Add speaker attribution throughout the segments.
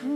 Speaker 1: আমি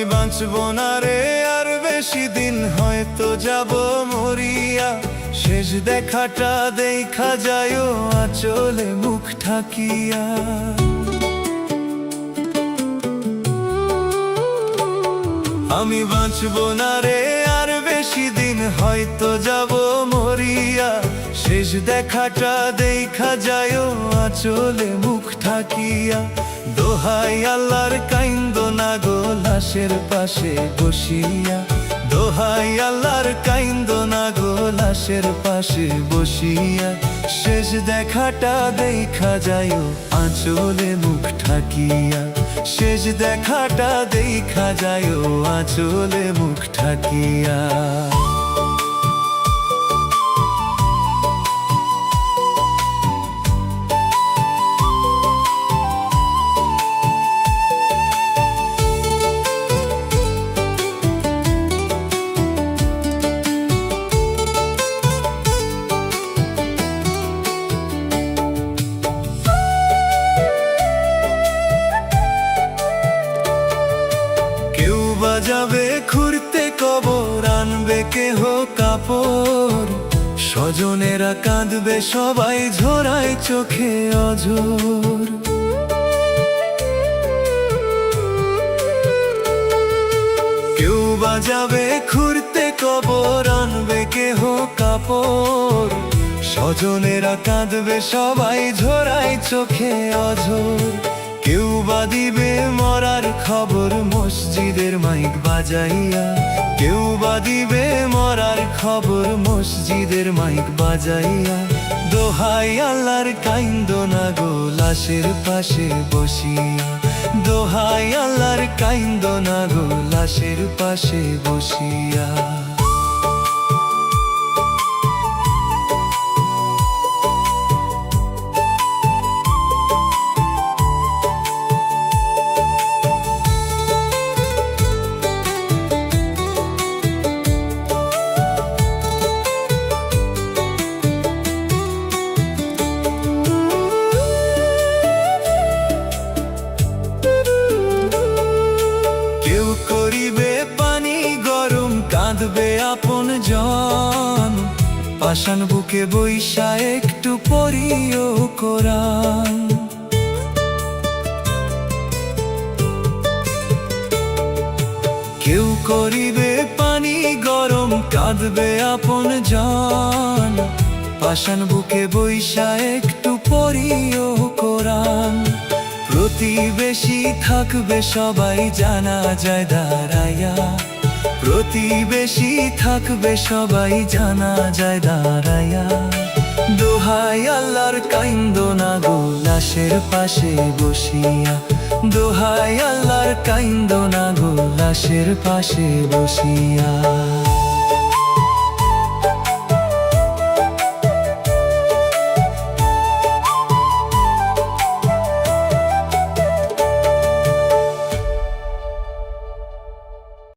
Speaker 1: বাঁচব না রে আর বেশি দিন, হয়তো যাব মরিয়া। শেষ দেখাটা দেখা যায় আঁচলে মুখ ঢাকিয়া। আমি বাঁচব না রে আর বেশি দিন, হয়তো যাব মরিয়া। শেষ দেখাটা দেখা যায় আঁচলে মুখ ঢাকিয়া। দোহাই আল্লাহর কাইন্দো না গো লাশের পাশে বসিয়া। দোহাই আল্লাহর কাইন্দো না গো লাশের পাশে বসিয়া। শেষ দেখাটা দেখা যায় আঁচলে মুখ ঢাকিয়া। শেষ দেখাটা দেখা যায় আঁচলে মুখ ঢাকিয়া। যাবে ঘুরতে কবর, আনবে কেহ কাপড়। স্বজনেরা কাঁদবে সবাই, ঝরায় চোখে অঝোর। কেউ বাজাবে ঘুরতে কবর, আনবে কেহ কাপড়। স্বজনেরা কাঁদবে সবাই, ঝরায় চোখে অঝোর। কেউ বা দিবে মরার খবর মসজিদের মাইক বাজাইয়া। কেউ বা দিবে মরার খবর মসজিদের মাইক বাজাইয়া। দোহাই আল্লাহর কাইন্দো না গো লাশের পাশে বসিয়া। দোহাই আল্লাহর কাইন্দো না গো লাশের পাশে বসিয়া। করিবে পানি গরম, কাঁদবে আপন জন। পাষাণ বুকে বৈশা একটু পড়িও কোরআন। কেউ করিবে পানি গরম, কাঁদবে আপন জন। পাষাণ বুকে বৈশা একটু পড়িও কোরআন। প্রতিবেশী থাকবে সবাই জানাজায় দাঁড়াইয়া। প্রতিবেশী থাকবে সবাই জানাজায় দাঁড়াইয়া। দোহাই আল্লাহর কাইন্দো না গো লাশের পাশে বসিয়া। দোহাই আল্লাহর কাইন্দো না গো লাশের পাশে বসিয়া।